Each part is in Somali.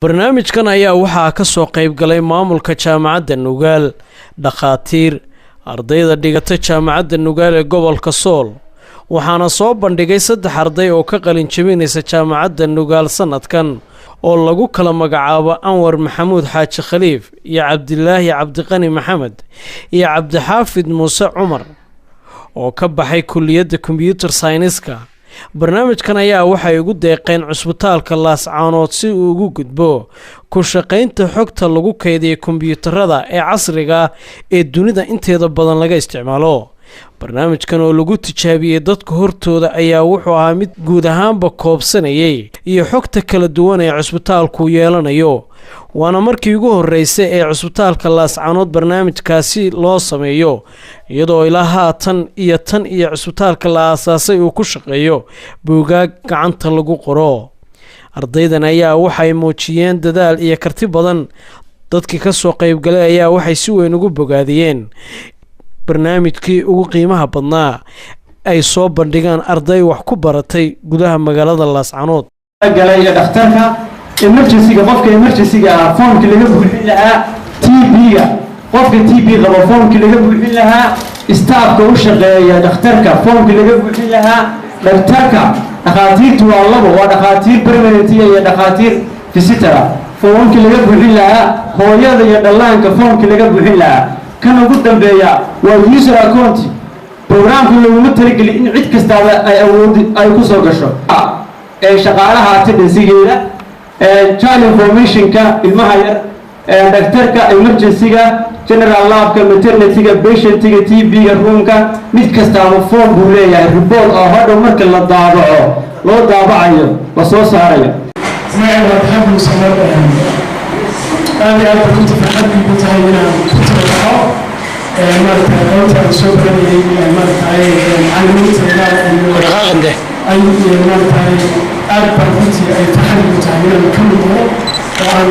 barnaamijkan ayaa waxaa ka soo qayb galay maamulka jaamacadda Nugaal, dhakhaatiir, ardayda dhigata jaamacadda Nugaal ee gobolka Sool, waxaana soo bandhigay 3 arday oo ka qalin jabinaysa jaamacadda Nugaal sanadkan oo lagu kala magacaabo Anwar Maxamuud Xaaji Khaliif iyo Cabdilaahi Cabdiqani Maxamed iyo Cabdixaafid Muuse Cumar oo ka baxay kulliyadda Computer Science-ka. barnaamijkan ayaa waxay ugu deeqeen cusbitaalka Laascaanood si uu ugu gudbo ku shaqaynta xogta lagu kaydiyo kombiyuutarada ee casriga ee dunida inteeda badan laga isticmaalo. barnaamijkan oo lagu tijaabiyay dadka hortooda ayaa wuxuu ahaa mid guud ahaanba koobsanayay iyo xogta kala duwan ee cusbitaalku yeelanayo, waana markii ugu horeysay ee cusbitaalka Laascaanood barnaamijkaasi loo sameeyo, iyadoo ilaa haatan iyo cusbitaalka la aasaasay uu ku shaqeeyo buugaag gacanta lagu qoro. ardaydan ayaa waxay muujiyeen dadaal iyo karti badan. dadkii ka soo qayb galay ayaa waxay si weyn ugu bogaadiyeen barnaamijkii ugu qiimaha badnaa ay soo bandhigaan arday wax ku baratay gudaha magaalada Laascaanood. galay dhakhtarka emergency-ga qofka emergency-ga foomki laga buuxin lahaa, TB-ga qofka TB qabo foomki laga buuxin lahaa, staafka u shaqeeya dhakhtarka foomki laga buuxin lahaa, dhakhtarka dhakhaatiirtu waa labo, waa dhakhaatiir permanent iyo dhakhaatiir visitor foomki laga buuxin lahaa, hooyada iyo dhallaanka foomki laga buuxin lahaa. kan ugu dambeeya waa user account programka lagu talagalay in cid kasta ay ku soo gasho shaqaalaha attendance-geeda, child information-ka ilmaha yar, dhakhtarka emergency-ga, general lab-ka, maternity-ga, patient-ga, TB-ga, room-ka, mid kastaaba form buu leeyahay report oo hadhow marka la daabaco loo daabacayo la soo saarayo. أنا كنت في حد كنت هنا كنت بتحاول مرت قلت أنا شو بدي مرت علمت أنا أي مرت أكبر كنت أي تحدي كنت هنا كم مرة طبعا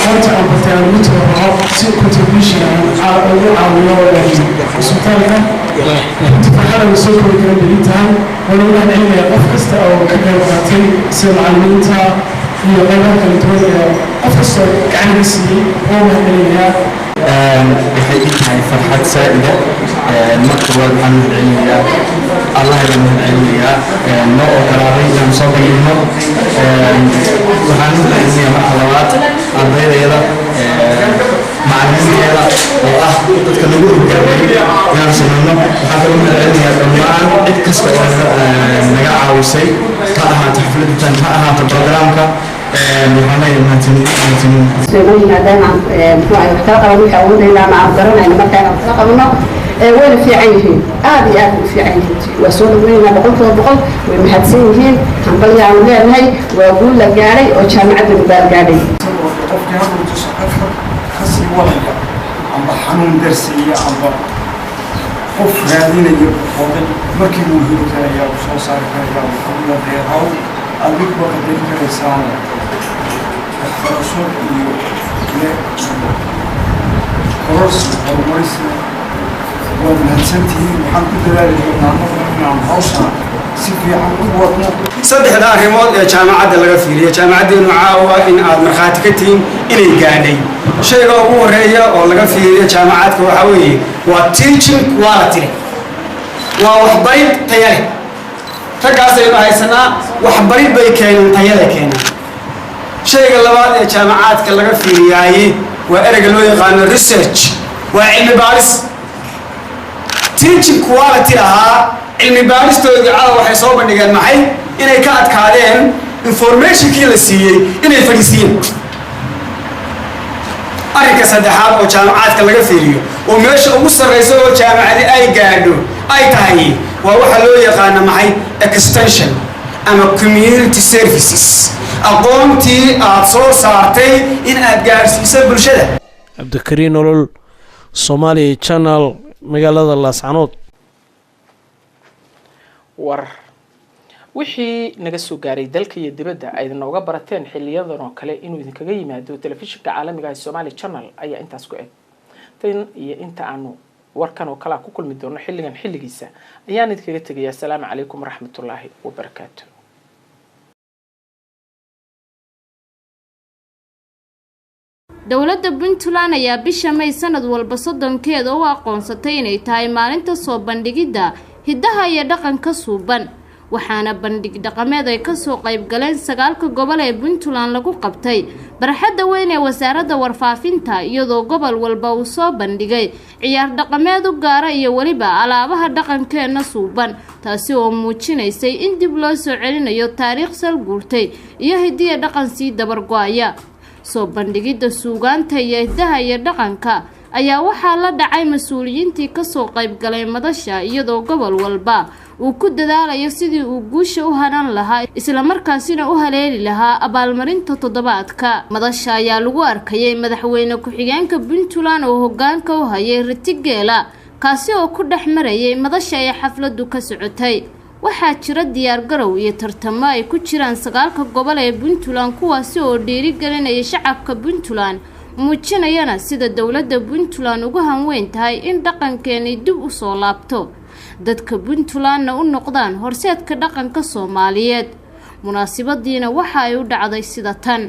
قلت أنا بتعلم متوقع سير كنت بيشي على أول سلطانك كنت في حالة وسوق كان بديتها وأنا واحد عندي أفكست أو كذا وقتي سير علمتها iyo qaybaha kala duwan ee qofkasta gacantiisa oo mahadcelinayaa. waxay ii tahay farxad saa'ida marka waxaan mahadcelinayaa Allah ayaan mahadcelinayaa noo ogolaaday inaan soo bandhigno. waxaan mahadcelinayaa marka labaad ardaydeeda macallimiinteeda oo ah dadka nagu hogaamiyay inaan samayno. waxaan kaloo mahadcelinayaa dhammaan cid kasta oo naga caawisay, ha ahaato xafladdan, ha ahaato programka. سوينا دائما محتوى وحنا ودينا مع قرنا إن مكان قرنا وين في عينهم هذه في عينهم وسولنا بقول ومحدثين هم بل يعملون هاي وأقول لك جاري وجامعة النبال جاري. خسي ولا عم بحنون درسي عم بقف هذين يبغون مكينون هيك يا وصار كذا وكل هذا هاو أبيك بقدر كريسان الفرصات اللي كورس أو مريس ومنسنتي وحنك دلالي نعم هوشنا سيفي عن قوتنا. صدق الأهرمات يا جامعة الغفير يا جامعة المعاوة إن المخاتكتين إلى جاني شيء هو رأيه والغفير يا جامعة كوحوي وteaching quality ووحبين تيالي فكاسة يبقى سنة وحبين بيكين تيالي كينا شيء اللبات يا جامعات كالغفير ياي وإرق اللي يقان research وعلم بارس teaching quality لها علم بارس تودعاه وحيصوبا نيجان معي إنه كانت كارين information كيلا سيئي إنه فريسين أريكا سدحاب أو جامعات كاللغا فيريو وميش أمسر رئيسو جامعة أي قادو أي تاهي ووحلو يقانا معي extension أما community services أقومتي أتصور سارتي إن أدقار سيسا بلشدة. عبدالكريم نولول Somali Channel magaalada Laascaanood. war wixii naga soo gaaray dalka iyo dibadda ay nooga barateen xiliyadan oo kale inuu idin kaga yimaado telefishinka caalamiga ee Somali Channel ayaa intaas ku eg tan iyo inta aanu warkan oo kala ku kulmi doono xilligiisa ayaan idinkaga tagayaa. Assalaamu calaykum waraxmatullaahi wabarakaatuh. dowladda Puntland ayaa bisha May sanad walba 30keeda u aqoonsatay inay tahay maalinta soo bandhigida hidaha iyo dhaqanka suuban waxaana bandhig dhaqameed ay ka soo qayb galeen 9 gobol ee Puntland lagu qabtay barxadda weyn ee wasaaradda warfaafinta iyadoo gobol walba uu soo bandhigay ciyaar dhaqameed u gaar ah iyo waliba alaabaha dhaqankeena suuban taasi oo muujinaysay in dib loo soo celinayo taariikh sal guurtay iyo hidiye dhaqan si dabar go'aya soo bandhigida suugaanta iyo hidaha iyo dhaqanka ayaa waxaa la dhacay mas'uuliyiintii ka soo qayb galay madasha iyadoo gobol walba uu ku dadaalayo sidii uu guusha u hanan lahaa isla markaasina u haleeli lahaa abaalmarinta toddobaadka madasha ayaa lagu arkayay madaxweyne ku-xigeenka Puntland oo hoggaanka u hayay Ratigeela kaasi oo ku dhex marayay madasha ay xafladu ka socotay waxaa jira diyaar garow iyo tartamo ay ku jiraan 9 gobol ee Puntland kuwaasi oo dhiirigelinaya shacabka Puntland muujinayana sida dowladda Puntland ugu hanweyn tahay in dhaqankeena dib u soo laabto dadka Puntlandna u noqdaan horseedka dhaqanka Soomaaliyeed munaasabadiina waxa ay u dhacday sida tan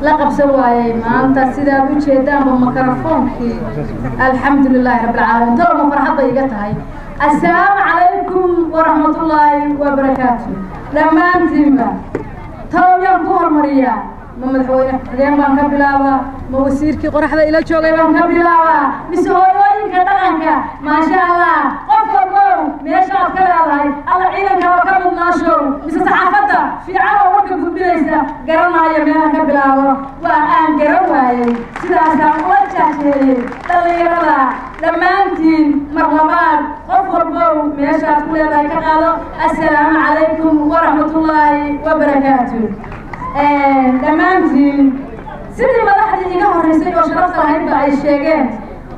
la qabsan waayay maanta sidaad u jeedaan mikrofoonkii alxamdulillaah rabbil caalamiin tolo farxad iga tahay assalaamu calaykum waraxmatullaahi wabarakaatuh dhammaantiinba tawyan ku hormariyaa ma madaxweyne xigeen baan ka bilaabaa ma wasiirkii qoraxda ila joogay baan ka bilaabaa mise hooyooyinka dhaqanka maasha allah qof walbow meeshaad ka leedahay alla ciidanka oo ka mudnaashow mise saxaafadda fiican oo warka gudbinaysa garanaayo meelaan ka bilaabo waa aan garan waayey sidaasaan ula jaajeeyey dhallinyarada dhammaantiin mar labaad qof walbow meeshaad ku leedahay ka qaado assalaamu calaykum waraxmatullaahi wabarakaatuh dhammaantiin sidii madaxdii iga horreysay oo sharafta lahaydba ay sheegeen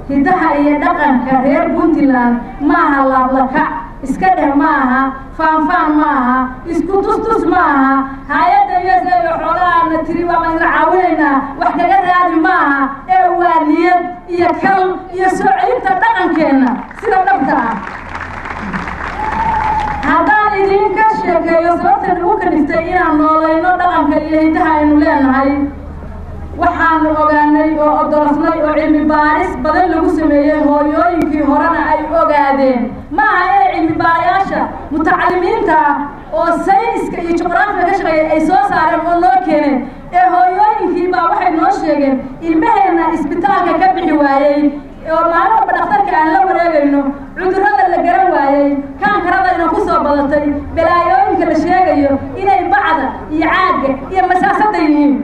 hidaha iyo dhaqanka reer Puntland maaha laablakac iska dheh maaha faanfaan maaha isku tustus maaha hay'adda USA oo xoolaha tiri waa ma caawinaynaa wax kaga raadi maaha ee waa niyad iyo kal iyo soo celinta dhaqankeena sida dhabta ah haddaan idinka sheekeeyo sababtan ugu kaliftay inaan noolayno dhaqanka iyo hidaha aynu leenahay waxaan ogaanay oo odolosnay oo cilmi baaris badan lagu sameeyey hooyooyinkii horena ay ogaadeen maaha inay cilmi baarayaasha mutacalimiinta oo sayniska iyo juqraafiga ka shaqeeya ay soo saareen oo noo keeneen ee hooyooyinkii baa waxay noo sheegeen ilmaheenna isbitaalka ka bixi waayey oo maalin walba dhakhtarka aan la wareegayno cudurrada la garan waayey kaankarada inaan ku soo badatay balaayooyinka la sheegayo inay bacda iyo caagga iyo masaasada yihiin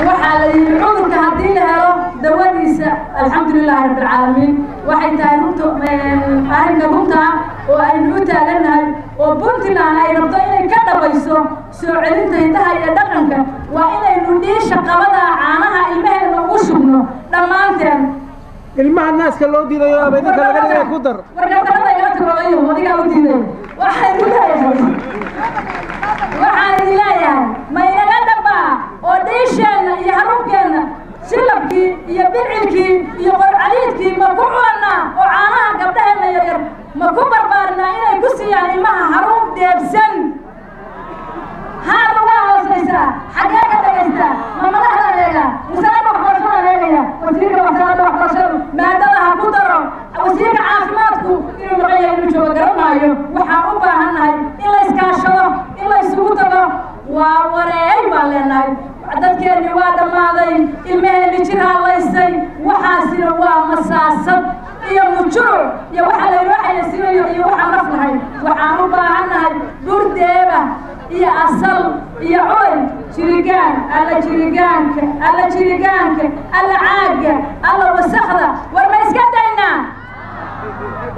waxaa la yidhi cudurka haddii la helo dawadiisa alxamdulilaahi rabbil caalamiin waxay tahay arrinka runta oo aynu u taagannahay oo Puntland ay rabto inay ka dhabayso soo celinta hidaha iyo dhaqanka waa inaynu dhiisha qabada caanaha ilmaheena ugu shubno dhammaanteen ilmaha naaska loo diidayo abadinka laga dhigay ku dar warqadda iga tabayo wadiga u diiday waxaan leeyahay ma inaga dhabaa oo dhiisheena iyo harubkeena shilabkii iyo bilcilkii iyo qorcaliidkii ma ku cunaa oo caanaha gabdhaheena yaryar ma ku barbaarnaa inay ku siiyaan ilmaha haruub deebsan haada waa hoosaysaa xagee ka dhagaysta ma madaxda eega wasaaradda waxbarashada eegaya wasiirka wasaaradda waxbarashadu maadada ha ku daro wasiirka caafimaadku inuu maqanya inuu joogo garanaayo waxaan u baahannahay in la iskaashado in la isugu tago waa wareey baan leenahay dadkeenni waa dhammaaday ilmaheenni jir hallaysay waxaasina waa masaasad iyo mujuuc iyo waxa laynoo xayasinayo iyo waxaan naf lahayn waxaan u baahannahay burdeeba iyo asal iyo coy jirigaan alla jirigaanka alla jirigaanka alla caagga alla wasakda war ma iska daynaa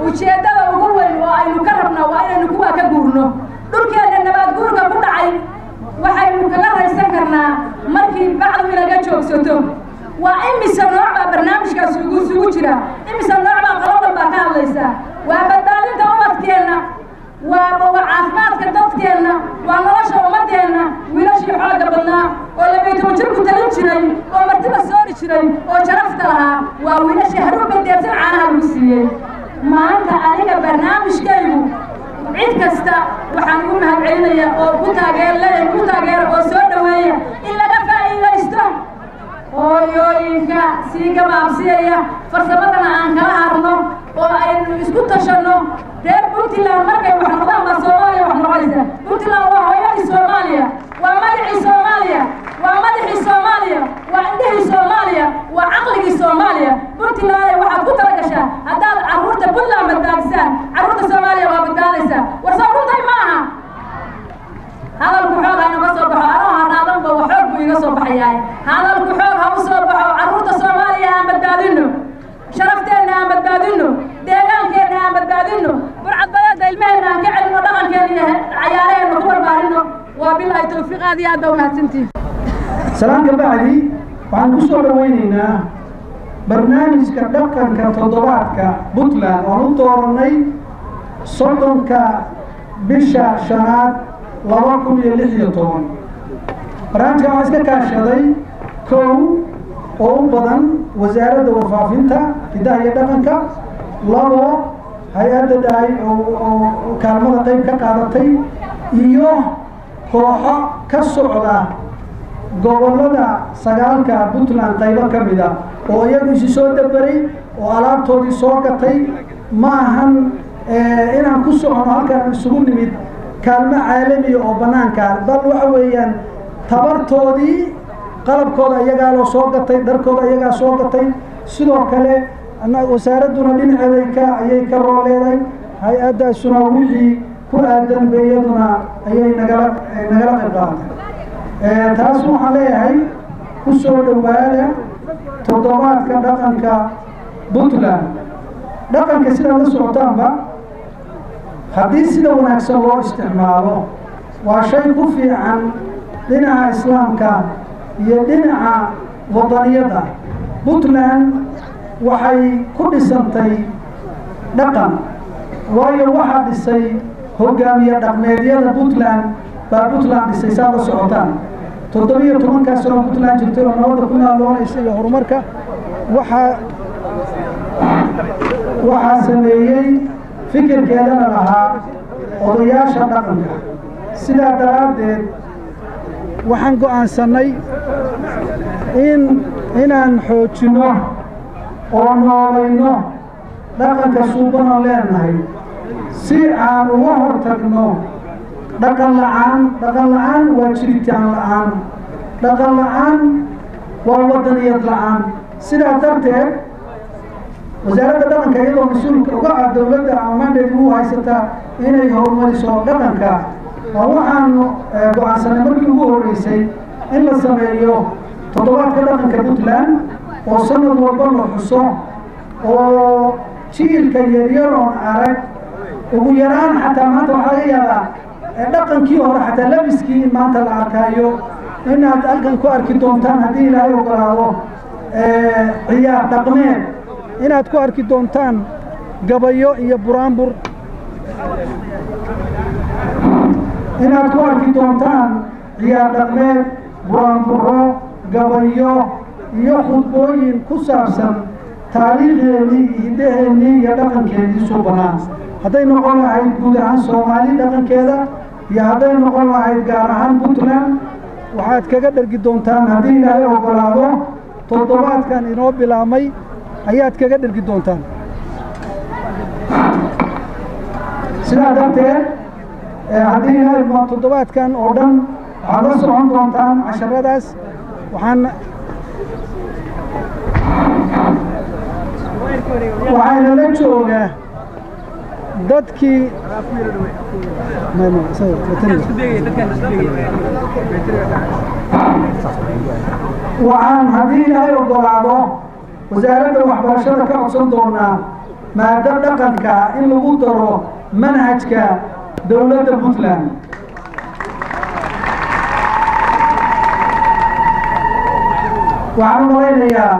ujeeddada ugu weyn oo aynu ka rabnaa waa inaynu kuwaa ka guurno dhulkeenna nabaad guurka ku dhacay waxaynu kaga raysan karnaa markii bacdu inaga joogsato waa imise nooc baa barnaamijkaas isugu jira imise nooc baa qalab walbaa ka hadlaysa waa badbaadinta ubadkeenna waa caafimaadka dadkeenna waa nolosha ummadeenna wiilashii xooga badnaa oo 12 jir ku talin jiray oo martida soori jiray oo sharafta lahaa waa wiilashii haruubka deebsan caanaha lagu siiyey maanta aniga barnaamijkaygu celinaya oo ku taageera oo soo dhaweeya in laga faa'iidaysto hooyooyinka sii gabaabsiyaya farsamadana aan kala harno oo aynu isku tashanno reer puntland markay wax noqdaan baa soomaaliya wax noqonaysa puntland waa hooyadii soomaaliya waa magacii soomaaliya waa madaxii soomaaliya waa indhihii soomaaliya waa caqligii soomaaliya puntland waxaad ku tala gashaa haddaad carruurta puntland badbaadisaan carruurta soomaaliya waa badbaadaysaa war soo runtay ma aha hadalku xoog ha inaga soo baxo anoo haraadanba wa xoog buu iga soo baxayahay hadalku xoog ha u soo baxo carruurta soomaaliya aan badbaadino sharafteenna aan badbaadino deegaankeenna aan badbaadino burcadbadeedda ilmaheenna aan ka celino dhaqankeenna iyo cayaaraheenna ku barbaarino waa bilaahi tawfiiq aad iyo aad baa umahadsantihin salaan ka bacdi waxaan ku soo dhawaynaynaa barnaamijka dhaqanka toddobaadka puntland oon u dooranay 30 bisha shanaad 2016 barnaamijkan waxaa iska kaashaday kow oo u badan wasaaradda warfaafinta hidaha iyo dhaqanka labo hay-adda dhahay oo kaalmada qayb ka qaadatay iyo kooxo ka socda gobollada 9 puntland qaybo ka mid ah oo iyagu isi soo dabaray oo alaabtoodii soo gatay ma ahan inaan ku socono halkaan isugu nimid kaalmo caalamiya oo bannaanka bal waxa weeyaan tabartoodii qalabkooda iyagaa loo soo gatay dharkooda iyagaa soo gatay sidoo kale wasaaradduna dhinaceeda ayay ka rooleeday hay-addaasuna wixii ku aadan beeyaduna ayay nagala qayb qaadatay taas waxaan leeyahay ku soo dhowaada toddobaadka dhaqanka puntland dhaqanka sidaad la socotaanba haddii sida wanaagsan loo isticmaalo waa shay ku fiican dhinaca islaamka iyo dhinaca wadaniyadda puntland waxay ku dhisantay dhaqan waayo waxaa dhisay hogaamiye dhaqmeedyada puntland baa puntland dhisay saad la socotaan 17 sano puntland jirtay oo nabadda ku naaloonaysa iyo horumarka waxaa sameeyey fikirkeedana lahaa odayaasha dhaqanka sidaa daraaddeed waxaan go'aansannay inaan xoojinno oo noolayno dhaqanka suubanoo leenahay si aan uga hortagno dhaqan la'aan waa jiritaan la'aan dhaqan la'aan waa wadaniyad la'aan sidaa darteed wasaaradda dhaqanka iyadoo mas-uulka uga ah dowladda ama mandate u haysataa inay horumariso dhaqanka waa waxaanu go'aansanay markii ugu horreysay in la sameeyo toddobaadka dhaqanka puntland oo sanad walba la xuso oo jiilka yaryar oon arag ugu yaraan xataa maanta waxaa laga yaabaa dhaqankii hore xataa labiskii in maanta la arkaayo inaad halkan ku arki doontaan haddii ilaahay ogolaado ciyaar dhaqmeed inaad ku arki doontaan gabayo iyo buraanbur inaad ku arki doontaan ciyaar dhaqmeed buraanburo gabayo iyo khudbooyin ku saabsan taariikheennii hidaheennii iyo dhaqankeennii suubanaa hadday noqon lahayd guud ahaan soomaali dhaqankeeda iyo hadday noqon lahayd gaar ahaan puntland waxaad kaga dhergi doontaan haddii ilaahay ogolaado toddobaadkan inoo bilaabmay ayaad kaga dhergi doontaan sidaa darteed haddii ilaahay toddobaadkan oo dhan waxaad la socon doontaan casharadaas waxaana la joogaa dadkii waxaan haddii ilaahay ogolaado wasaaradda waxbarashada ka codsan doonaa maado dhaqanka in lagu daro manhajka dowladda puntland waxaan malaynayaa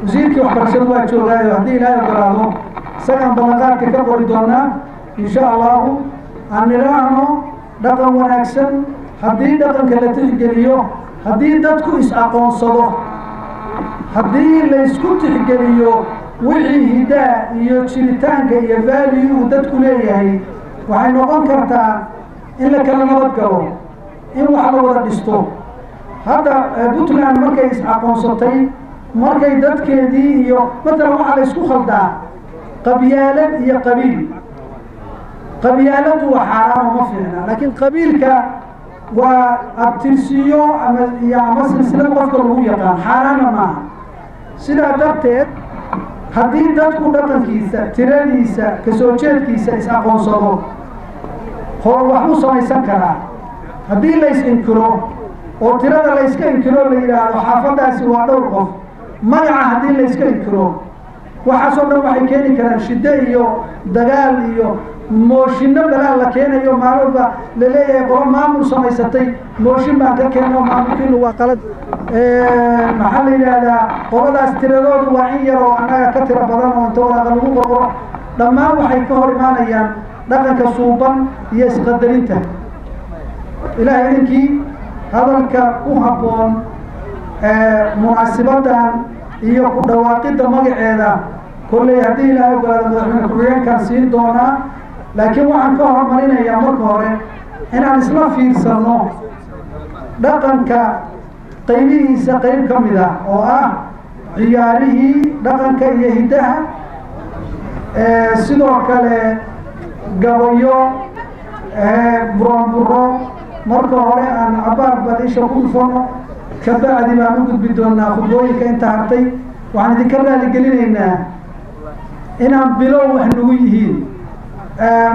wasiirkii waxbarashadu waa joogaayo haddii ilaahay ogolaado isagaan ballanqaadka ka qori doonaa insha allahu aan nidhaahno dhaqan wanaagsan haddii dhaqanka la tixgeliyo haddii dadku is-aqoonsado haddii laysku tixgeliyo wixii hidaa iyo jiritaanka iyo vaaliyu uu dadku leeyahay waxay noqon kartaa in la kala nabad galo in wax la wada dhisto hadda puntland markay is-aqoonsatay markay dadkeedii iyo matalan waxaa la isku khaldaa qabyaalad iyo qabiil qabyaaladu waa xaaraan uma fiicna laakiin qabiilka waa abtirsiyo ama silsilad qofka lagu yaqaan xaaraanna maaha sidaa darteed haddii dadku dhaqankiisa tiradiisa kasoo jeedkiisa is-aqoonsado waxbuu samaysan karaa haddii la is-inkiro oo tirada la yska inkiro la yidhaahdo xaafadaasi waa dhowr qof magaca haddii la yska inkiro waxaasoo dhan waxay keeni karaan shiddo iyo dagaal iyo mooshinno dagaal la keenayo maalolba la leeyahay qolo maamul samaysatay mooshin baan ka keeno maamulkiinu waa qalad maxaa la yidhaahdaa qoladaas tiradoodu waa in yar oo annaga ka tiro badan oo inta waraaqa lagu qorqoro dhammaan waxay ka hor imaanayaan dhaqanka suuban iyo isqadarinta ilaahay idinkii hadalka ku habboon munaasibadan iyo ku dhawaaqidda magaceeda kolley haddii ilaahay ogolaado madaxweyne ku-xigeenkaan siin doonaa laakiin waxaan ka hormarinayaa marka hore inaan isla fiirsanno dhaqanka qaybihiisa qayb ka mid ah oo ah ciyaarihii dhaqanka iyo hiddaha sidoo kale gabayo buronburo marka hore aan cabaar balisha ku dhufano kabacdi baan u gudbi doonaa khudbooyinka inta hartay waxaan idinka raaligelinaynaa inaan bilow wax nagu yihiin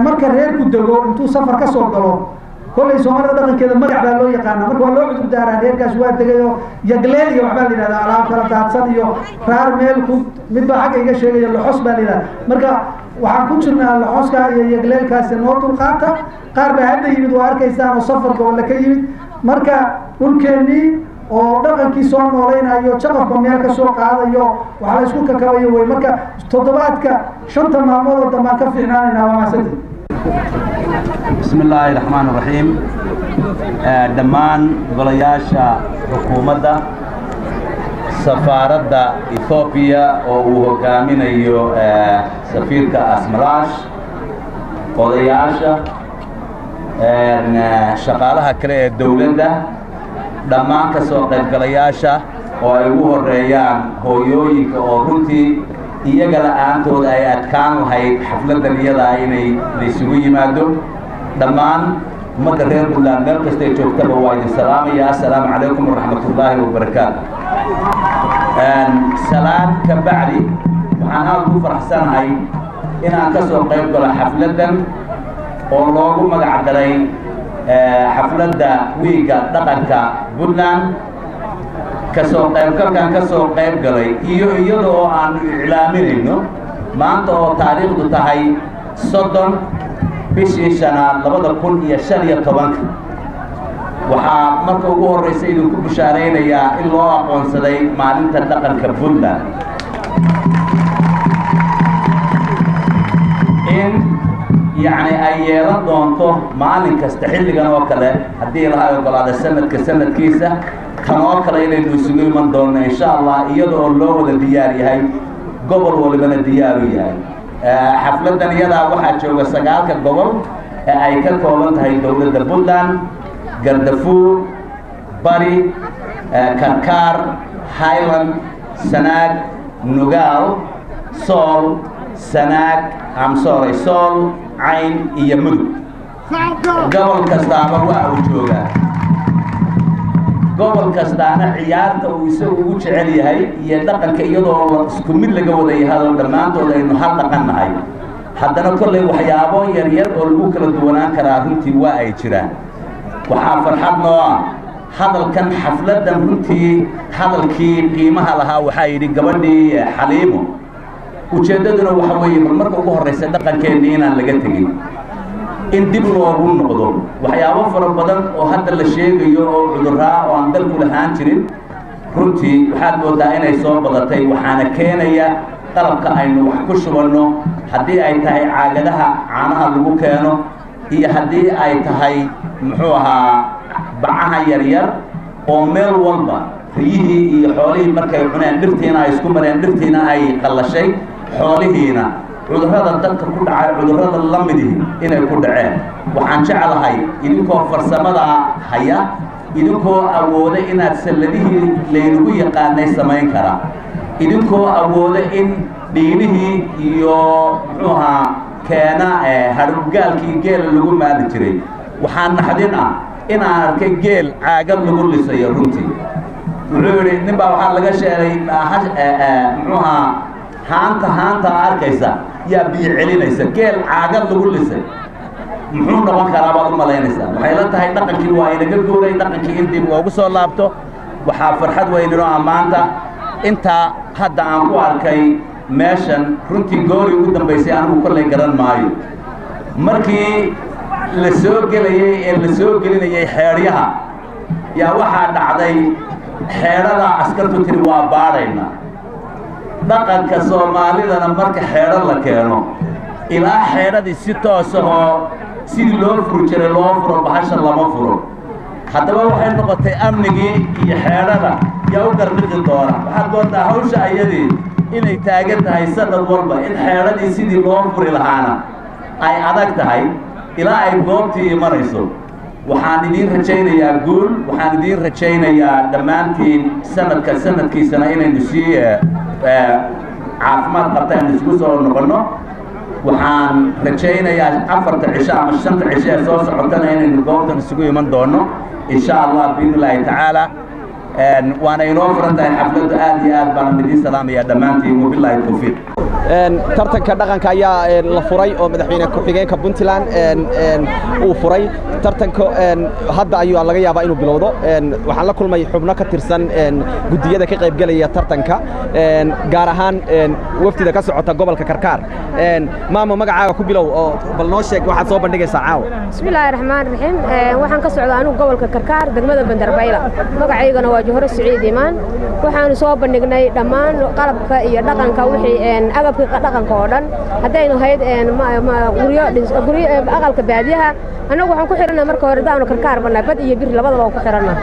marka reerku dego intuu safar ka soo galo kollay soomaalida dhaqankeeda magac baa loo yaqaana marka waa loo cudur daaraa reerkaas waa degay oo yagleel iyo waxbaa la yidhahdaa alaab kala daadsan iyo raar meel ku mid baa xagga iga sheegaya loxos baa la yidhahdaa marka waxaan ku jirnaa loxoska iyo yagleelkaasi noo dulqaata qaar baa hadda yimid waa arkaysaan oo safarka oo la ka yimid marka dhulkeennii oo dhaqankii soo noolaynayo jaqafka meel ka soo qaadayo waxaa la isku kakabayo wey marka toddobaadka 5 maalmood oo dambaan ka fiicnaanaynaa waa maasadi بسم الله الرحمن الرحيم دمان golayaasha xukuumadda safaaradda Ethiopia oo uu hogaaminayo safiirka Asmarash odayaasha shaqaalaha kale ee dawladda dhammaan ka soo qaybgalayaasha oo ay ugu horeeyaan hooyooyinka oo runtii iyaga la'aantooda ay adkaan lahayd xafladan iyada inay isugu yimaado dhammaan ummadda reer Puntland meel kasta ay joogtaba waa idin salaamaya assalaamu calaykum waraxmatullaahi wabarakaatu salaan ka bacdi waxaan aad ugu faraxsanahay inaan ka soo qayb galo xafladan oo loogu magac daray xafladda wiiga dhaqanka Puntland kasoo qaybgalkan kasoo qayb galay iyo iyada oo aan iclaaminayno maanta oo taariikhdu tahay 30 bishii shanaad 2015 waxaa marka ugu horeysa idinku bishaaraynayaa in loo aqoonsaday maalinta dhaqanka Puntland in يعني أي يردونته مالين كاستحيلنا وكله هدي لها يقول هذا السنة كسنة كيسة كانوا كلا إلى المسؤولين من دون إن شاء الله يدعو الله للدياري هاي قبل ولا من الدياري هاي حفلة يدا واحد شو السجال كقبل أي كقولن هاي دولة Puntland قردفور باري كركار هايلاند سناق نوغال سول سناق سول عين iyo mudug gobol kastaaba waa uu joogaa gobol kastaana ciyaarta uu isagu ugu jecel yahay iyo dhaqanka iyadoo isku mid laga wada yahay dhammaantood aynu hal dhaqannahay haddana kolley waxyaabo yar yar oo lagu kala duwanaan karaa runtii waa ay jiraan waxaa farxad noo ah hadalkan xafladan runtii hadalkii qiimaha lahaa waxaa yidhi gabadhii Xaliimo ujeedaduna waxa weeye marka ugu horeysa dhaqankeena inaan laga tagin in dib loogu noqdo waxyaabo fara badan oo hadda la sheegayo oo cudurraa oo aan dalku lahaan jirin runtii waxaad moodaa inay soo badatay waxaana keenaya qalabka aynu wax ku shubanno haddii ay tahay caagadaha caanaha lagu keeno iyo haddii ay tahay muxuu ahaa bacaha yaryar oo meel walba riyihii iyo xoolihii markay cuneen dhirtiina ay isku mareen dhirtiina ay qallashay xoolihiina cudurrada dadka ku dhacay cudurrada la midii inay ku dhaceen waxaan jeclahay idinkoo farsamada haya idinkoo awooda inaad salladihii laynagu yaqaanay samayn kara idinkoo awooda in dhiilihii iyo muxuu ahaa keena harugaalkii geela lagu maali jiray waxaa naxdin ah inaan arkay geel caagad lagu lisayo runtii wuxuu yidhi nin baa waxaa laga sheegay muxuu ahaa haanta arkaysa yaa biyo celinaysa geel caagad lagu lisay muxuu noqon karaa baad u malaynaysaa waxay la tahay dhaqankii waa inaga guuray dhaqankii in dib loogu soo laabto waxaa farxad weynino ammaanta intaa hadda aan ku arkay meeshan runtii goorii ugu dambaysay anigu kollay garan maayo markii la soo gelayey ee la soo gelinayay xeedhyaha yaa waxaa dhacday xeedhada askartu tiri waa baadhayna dhaqanka soomaalidana marka xeedho la keeno ilaa xeedhadii si toosahoo sidii loo furi jiray loo furo bahasha lama furo haddaba waxay noqotay amnigii iyo xeedhada yaa u garbiqi doona waxaad moodaa hawsha ayadii inay taagan tahay sanad walba in xeedhadii sidii loo furi lahaana ay adag tahay ilaa ay goobtii imanayso waxaan idiin rajaynayaa guul waxaan idiin rajaynayaa dhammaantiin sanadkiisana inaynu sii caafimaad qabta aynu isugu soo noqonno waxaan rajaynayaa 4 cisho ama 5 cisho ee soo socotana inaynu goobtan isugu iman doonno insha allah biidnillaahi tacaala waana inoo furan tahay xafladdu aad iyo aad baan idiin salaamayaa dhammaantiin wabilaahi tawfiiq tartanka dhaqanka ayaa la furay oo madaxweyne ku-xigeenka Puntland uu furay tartanka hadda ayuu laga yaabaa inuu bilowdo waxaan la kulmay xubno ka tirsan gudiyada ka qayb galaya tartanka gaar ahaan wafdida ka socota gobolka Karkaar maamo magacaaga ku bilow oo bal noo sheeg waxaad soo bandhigaysaa caawa bismillaahir rahmaanir rahiim waxaan ka socdaa anigu gobolka Karkaar degmada Bandarbayla magacaygana waa Johor Saciid Imaan waxaan soo bandhignay dhammaan qalabka iyo dhaqanka wixii agabka dhaqanka oo dhan hadaynu hayd guryo aqalka baadiyaha anagu waxaan ku xirnaa marka hore daanu Karkaar banaa bad iyo bir labadaba ku xirnaa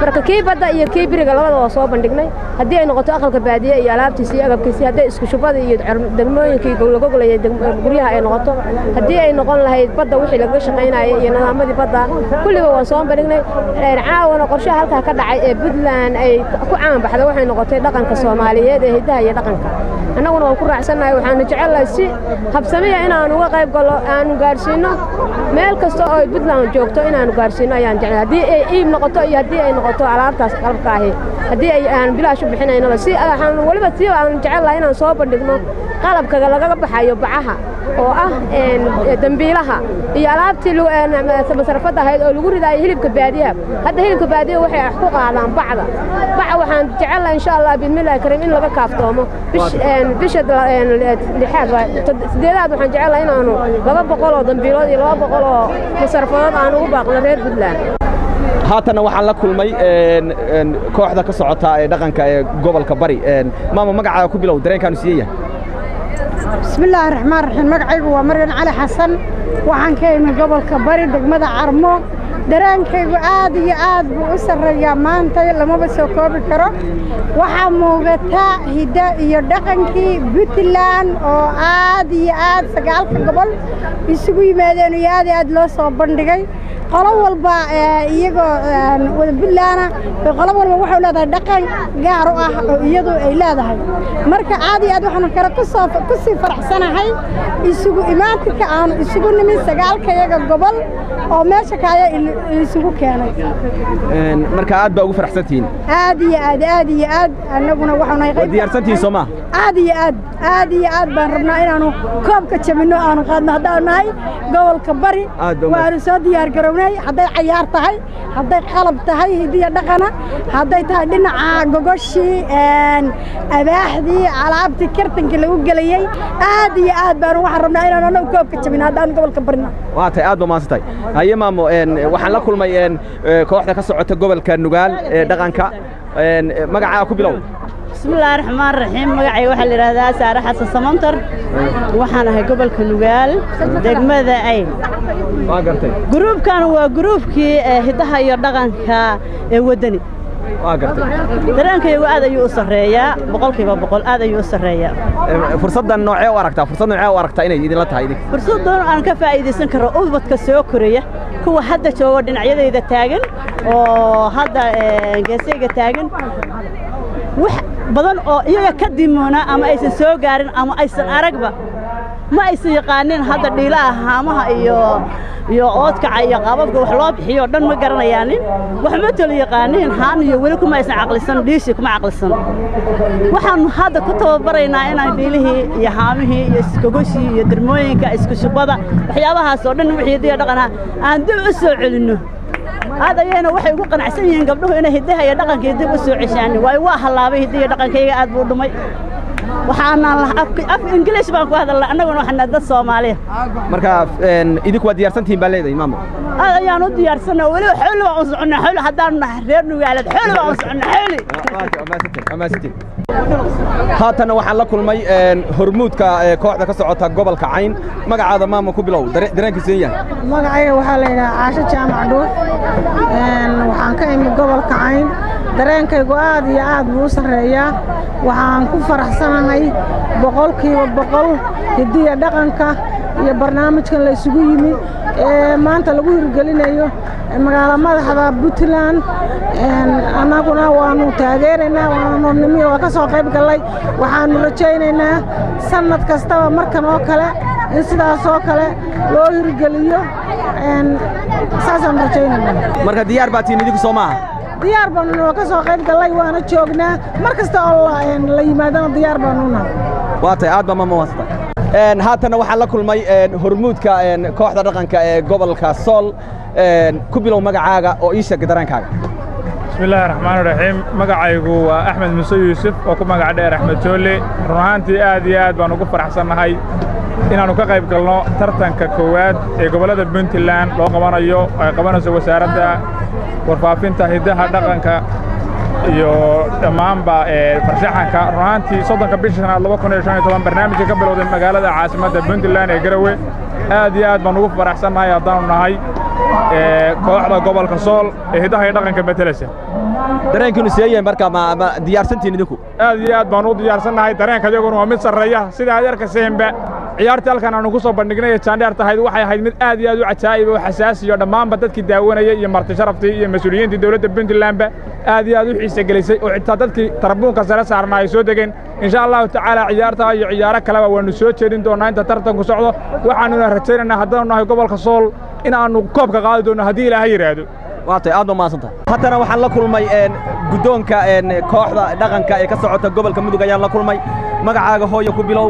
marka kii badda iyo kii biriga labadaba soo bandhignay hadii ay noqoto aqalka baadiyaha iyo alaabtiisa iyo agabkiisa hadii isku shubada iyo degmooyinkii lagu golayay guryaha ay noqoto hadii ay noqon lahayd badda wixii laga shaqeynaayo iyo nidaamyadii badda kulliba waan soo bandhignay caawana qorshaha halka ka dhacay ee Puntland ay ku caan baxday waxay noqotay dhaqanka Soomaaliyeed ee hidaha iyo dhaqanka anaguna waan ku raacsanahay waxaan jecelahay si habsamiya inaan uga qayb galo aan gaarsiino meel kasta oo Puntland joogto inaan gaarsiino ayaan jecelahay hadii ay iib noqoto iyo hadii ay noqoto alaabtaas qalabka ah hadii ay aan bilaash u bixinayno si aan waliba si aan jecelahay inaan soo bandhigno qalabka laga baxayo bacaha oo ah dambiilaha iyo alaabtii masarafada ahayd oo lagu ridayo hilibka baadiyaha hadda hilibka baadiyaha waxay ku qaadaan bacda waxaan jecelahay insha Allah bismillaahi kareem in laga kaaftoomo bisha lixaad sideedaad waxaan jecelahay inaanu 200 oo dambiilood iyo 200 oo masarafadood aan ugu baaqno reer Puntland haatana waxaan la kulmay kooxda ka socota ee dhaqanka ee gobolka Bari maamo magacaaga ku bilow dareenkaanu siiyay bismillaahir rahmaanir rahiim magacaygu waa Maryan Cali Xasan waxaan ka imid gobolka Bari degmada Carmo dareenkaygu aad iyo aad buu u sareeyaa maanta lamaba soo koobi karo waxaa muuqata hidda iyo dhaqankii Puntland oo aad iyo aad 9 gobol isugu yimaadeen iyo aad loo soo bandhigay qolo walba iyagoo wada Puntland qolo walba waxay leedahay dhaqan gaar ah oo iyadu ay leedahay marka aad iyo aad waxaan kala ku sii faraxsanahay isugu imaanka aan isugu nimid 9 yaga gobol oo meesha kaaya isugu keenay marka aad baa ugu faraxsantiin aad iyo aad anaguna waxaan ay qayb diyaarsantiin Soomaa aad iyo aad baan rabnaa inaanu koobka jabino aanu qaadno hadaan nahay gobolka Bari waan soo diyaar garownay haday ciyaar tahay haday qalab tahay hidiya dhaqana haday tahay dhinaca gogoshi abaaxdii alaabti kartanka lagu galayay aad iyo aad baan waxaan rabnaa inaanu koobka jabino hadaan gobolka Barina waa tahay aad baa maasantay haye maamo waxaan la kulmay kooxda ka socota gobolka Nugaal ee dhaqanka magacaaga ku bilow bismillaahir rahmaanir rahiim magacay waxa la yiraahdaa Saara Xasan Samantar waxaan ahay gobolka Nugaal degmada ay ma gartay groupkan waa groupkii hidaha iyo dhaqanka ee wadani dareenkaygu aad ayuu u sarreeyaa boqolkiiba boqol aad ayuu u sarreeyaa fursaddan noocee u aragtaa inay idinla tahay idinka fursaddan aan ka faa'iidaysan karo ubadka soo koraya kuwa hadda jooga dhinacyadayda taagan oo hadda geesayga taagan wax badan oo iyaga ka dimoona ama aysan soo gaarin ama aysan aragba ma aysan yaqaanin hadda dhiilaha haamaha iyo oodkaca iyo qaababka wax loo bixiyo dhan ma garanayaanin wax ma tolo yaqaanin haan iyo weli kuma aysan caqlisan dhiisi kuma caqlisan waxaan hadda ku tababaraynaa inaan dhiilihii iyo haamihii iyo iskagoshii iyo dermooyinka isku shubada waxyaabahaas oo dhan wixii diya dhaqanaa aan dib u soo celinno aad ayayna waxay ugu qanacsan yihiin gabdhuhu inay hiddaha iyo dhaqankii dib u soo ceshaan waayo waa halaabay hiddaha iyo dhaqankayga aad buu dhumay waxaanaan af ingiliish baan ku hadalnaa annaguna waxaan dad Soomaaliya marka idinku waa diyaarsantihiin baa leedahay maamo aad ayaan u diyaarsanaa wali xoolo waan u soconaa xoolo haddaan reer Nugaalad xoolo waan u soconaa xoolo haatan waxaan la kulmay hormuudka kooxda ka socota gobolka Cayn magacaada maamo ku bilow dareenkiisa yahay magacayga waxaa la yiraahdaa Caasho Jaamac Dhuux waxaan ka imid gobolka Cayn dareenkaygu aad iyo aad buu u sarreeyaa waxaan ku faraxsanahay boqolkiiba boqol hidiya dhaqanka iyo barnaamijkan la isugu yimi ee maanta lagu hirgelinayo magaala madaxda Puntland annaguna waanu taageeraynaa waanu ka soo qayb galay waxaanu rajaynaynaa sanad kastaba markan oo kale in sidaas oo kale loo hirgeliyo saasaan rajaynaynaa marka diyaar baa tiin idinku Soomaa diyaar baanu ka soo qayb galay waana joognaa mar kasta oo la yimaadana diyaar baanu nahay waatay aad baa wasta haatan waxaan la kulmay hormuudka kooxda dhaqanka ee gobolka Sool ku bilow magacaaga oo ii sheeg dareenkaaga bismillaahir rahmaanir rahiim magacaygu waa Axmed Muuse Yuusuf oo ku magac dheer Axmed Joole runaantii aad iyo aad baan ugu faraxsanahay inaanu ka qayb galno tartanka koowaad ee gobolada Puntland loo qabanayo ay qabanayso wasaaradda warfaafinta hidaha dhaqanka iyo dhammaanba farshaxanka runaantii 30 bisha 2015 barnaamijka ka bilowday magaalada caasimadda Puntland ee Garowe aad iyo aad baan ugu faraxsanahay haddaan nahay kooxda gobolka Sool ee hidaha iyo dhaqanka betelaysa dareenkiinu seeyeen marka ma diyaarsantiin idinku aad iyo aad baan u diyaarsanahay dareenkayaguna waa mid sarreeya sida aad arkaysaanba ciyaarta halkan aanu ku soo bandhignay Jaandheer tahay waxay ahayd mid aad iyo aad u cajaa'ib oo xasaasi iyo dhammaanba dadkii daawanayay iyo marti sharaftii iyo mas'uuliyiinta dawladda Puntland aad iyo aad u xiiso gelisay oo xitaa dadkii tarbuunka sare saarnaa ay soo degeen insha Allah tacaala ciyaarta iyo ciyaaro kale waanu soo jeedin doonaa inta tartanku socdo waxaanu rajaynaynaa haddaan nahay gobolka Sool in aanu koobka qaadi doono haddii Ilaahay yiraahdo waatay aad ma santahay haddana waxaan la kulmay guddoonka kooxda dhaqanka ee ka socota gobolka Mudug ayaan la kulmay magacaaga hooyo ku bilow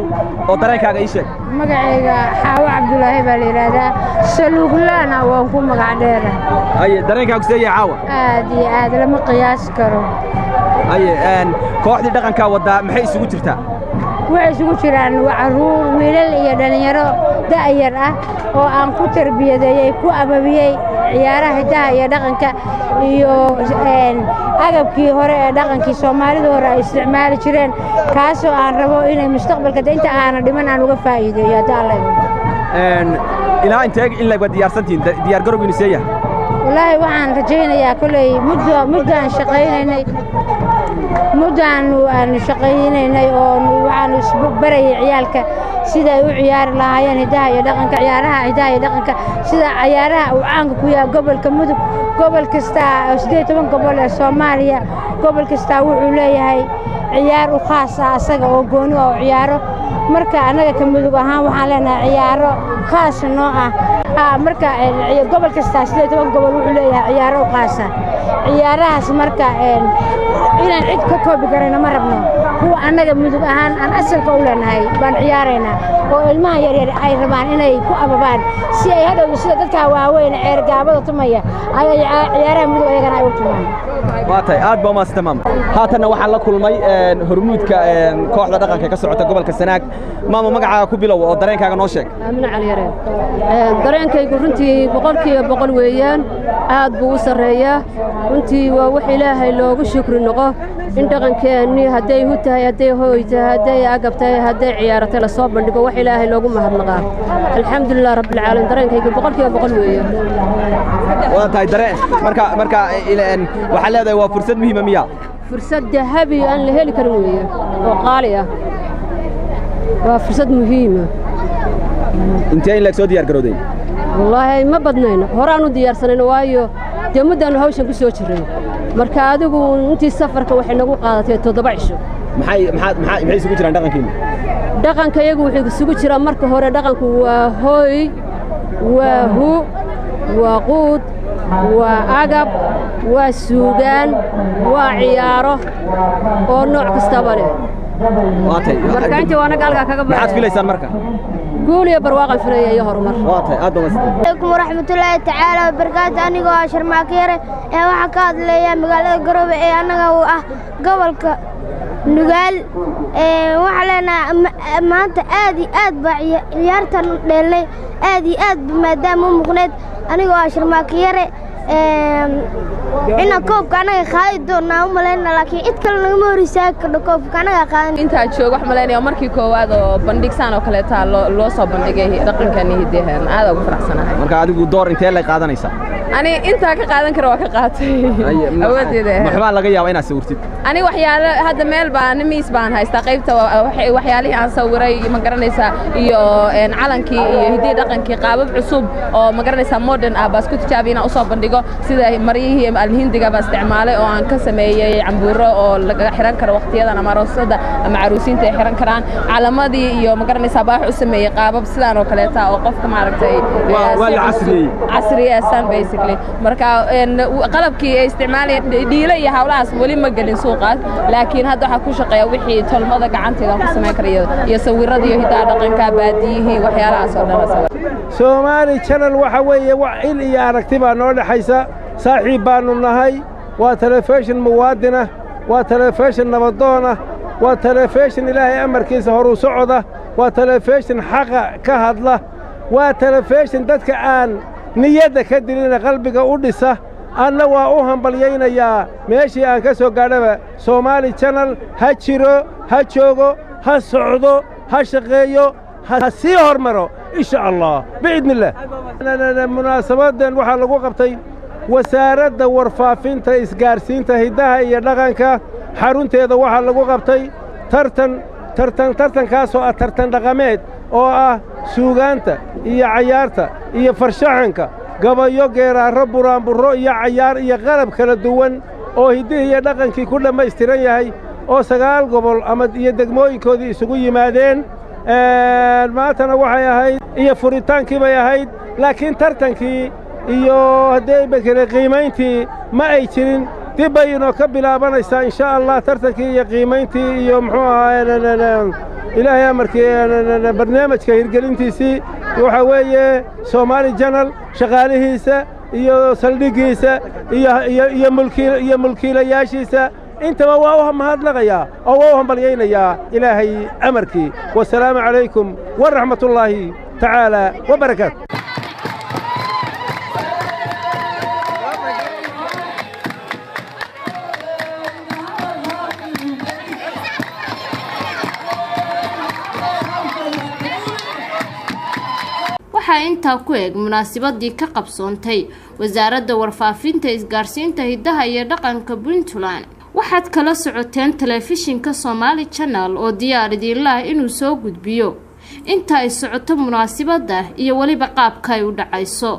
oo dareenkaaga ii sheeg magacayga Xaawo Cabdullaahi baa la yiraahdaa Saluuglaana waan ku magac dheeraa ay dareenkaagu sidee Xaawo aad iyo aad lama qiyaas karo ay kooxdii dhaqanka wada maxay isugu jirtaa waxay isugu jiraan caruur wiilal iyo dhalinyaro da'yar ah oo aan ku tarbiyadeeyay ku ababiyay ciyaaraha hidaha iyo dhaqanka iyo agabkii hore ee dhaqankii Soomaalida hore ay isticmaali jireen kaasoo aan rabo inay mustaqbalka inta aan dhiman aan uga faa'iideeyo hadda ilaa inteeg in la diyaarsantiin diyaar garowgiinu seeyaa wallaahi waxaan rajaynayaa kulay muddaan shaqaynaynay aan shaqaynaynay oo waxaan isku barayay ciyaalka sida ay u ciyaari lahaayeen hidaha iyo dhaqanka ciyaaraha hidaha iyo dhaqanka sida ciyaaraha uu caanka ku yahay gobolka Mudug gobol kasta 18 gobol ee Soomaaliya gobol kasta wuxuu leeyahay ciyaar u khaas ah asaga oo gooni ah oo ciyaaro marka anaga ka Mudug ahaan waxaan leenahay ciyaaro khaas noo ah marka gobol kasta 18 gobol wuxuu leeyahay ciyaaro khaas ah ciyaarahaas marka inaan cid ka koobi karayna ma rabno kuwa anaga Mudug ahaan aan asalka u leenahay baan ciyaaraynaa oo ilmaha yar yar ay rabaan inay ku ababaan si ay hadhow sida dadka waaweyn ceer gaabada tumaya ay ciyaaraha Mudug ayagana ay u tumaan waatay aad baa maasta maam haatan waxaan la kulmay hormuudka kooxda dhaqanka ka socota gobolka Sanaag maamo magacaaga ku bilow oo dareenkaaga noo sheeg Aamin Cali Yareen dareenkaygu runtii boqolkiiba boqol weeyaan aad buu u sareeyaa runtii waa wax Ilaahay loogu shukri noqo in dhaqankeeni haday hu tahay haday hooy tahay haday agab tahay haday ciyaarta la soo bandhigo wax Ilaahay loogu mahadnaqaa alxamdulillah rabbil caalamiin dareenkaygu boqolkiiba boqol weeyaan waa tahay dareen marka waxa leedahay waa fursad muhiima miya fursad dahabi aan la heli karin weeye oo qaali ah waa fursad muhiima intee in la soo diyaar garowday wallaahi ma badnayno horaan u diyaarsanayno waayo dee muddaan hawshan ku soo jirnay marka adigu intii safarka waxay nagu qaadatay 7 cisho maxay isugu jiraan dhaqankiina dhaqanka iyagu wuxuu isugu jiraa marka hore dhaqanku waa hooy waa hu waa quud waa agab waa suugaan waa ciyaaro oo nooc kastaba leh marka intii waana galka kaga baxay maxaad filaysaan marka guul iyo barwaaqo filayay iyo horumar aad alaykum waraxmatullaahi tacaala wabarakaatu anigoo ah Sharmaakiyare ee waxa ka hadlaya magaalada Garowe ee anaga u ah gobolka Nugaal waxa leenahay maanta aad baa ciyaartan dheelay aad maadaama muuqneed anigoo ah Sharmaakiyare ina koobka anaga qaadi doonaa u maleynaa laakiin cid kale naga horisaa ka koobka anaga qaadan inta joog wax maleynaa markii koowaad oo bandhigsan oo kale taa loo soo bandhigay dhaqankan hidahan aad ugu faraxsanahay marka adigu door intee la qaadanaysaa ani inta ka qaadan karo waa ka qaatay awoodeeda maxaa laga yaabaa inaad sawirtid ani waxyaalo hadda meel baan miis baan haystaa qaybta waxyaalihii aan sawiray ma garanaysaa iyo calankii iyo hidii dhaqankii qaabab cusub oo ma garanaysaa modern ah baas ku tijaabina u soo bandhigo sida mariyihii alhindiga baa isticmaalay oo aan ka sameeyay cambuuro oo laga xiran karo waqtiyadan ama aroosada ama caruusinta ay xiran karaan calamadii iyo ma garanaysaa baax u sameeyay qaabab sidaan oo kale taa oo qofka maaragtay casriyaysan basically marka qalabkii ay isticmaalayeen dhiilo iyo hawlahaas wali ma galin suuqaas laakiin hadda waxa ku shaqeeya wixii tolmada gacanteeda ku sameyn karayo iyo sawirada iyo hidaa dhaqanka baadiyihii waxyaalahaas oo dhan Somali Channel waxa weeye wax il iyo aragti baa noo dhaxaysa saaxiib baanu nahay waa telefishin muwaadina waa telefishin nabadoona waa telefishin ilaahay amarkiisa horu socda waa telefishin xaqa ka hadla waa telefishin dadka aan niyada ka dilina qalbiga u dhisa anna waa u hambalyaynayaa meeshii aan ka soo gaadhaba Somali Channel ha jiro ha joogo ha socdo ha shaqeeyo ha sii hormaro insha Allah biidnillah munaasabadan waxa lagu qabtay wasaaradda warfaafinta isgaarsiinta hidaha iyo dhaqanka xarunteeda waxa lagu qabtay tartankaasoo ah tartan dhaqameed oo ah suugaanta iyo cayaarta iyo farshaxanka gabayo geeraaro buraanburro iyo cayaar iyo qalab kala duwan oo hidihii iyo dhaqankii ku dhammaystiran yahay oo 9 gobol ama iyo degmooyinkoodii isugu yimaadeen maantana waxay ahayd iyo furitaankii bay ahayd laakiin tartankii iyo haddii bakale qiimayntii ma ay jirin dib bay inoo ka bilaabanaysaa insha Allah tartankii iyo qiimayntii iyo muxuu ahaa ilaahay amarkii barnaamijka hirgelintiisii waxa weeye Somali Channel shaqaalihiisa iyo saldhigiisa iyo mulkiilayaashiisa intaba waa u mahadnaqayaa oo waa u hambalyaynayaa ilaahay amarkii wassalaamu calaykum waraxmatullaahi tacaala wabarakaatu waxaa intaa ku eg munaasabadii ka qabsoontay wasaaradda warfaafinta isgaarsiinta hidaha iyo dhaqanka Puntland waxaad kala socoteen telefishinka Somali Channel oo diyaar idin laah inuu soo gudbiyo inta ay socoto munaasabada iyo waliba qaabka ay u dhacayso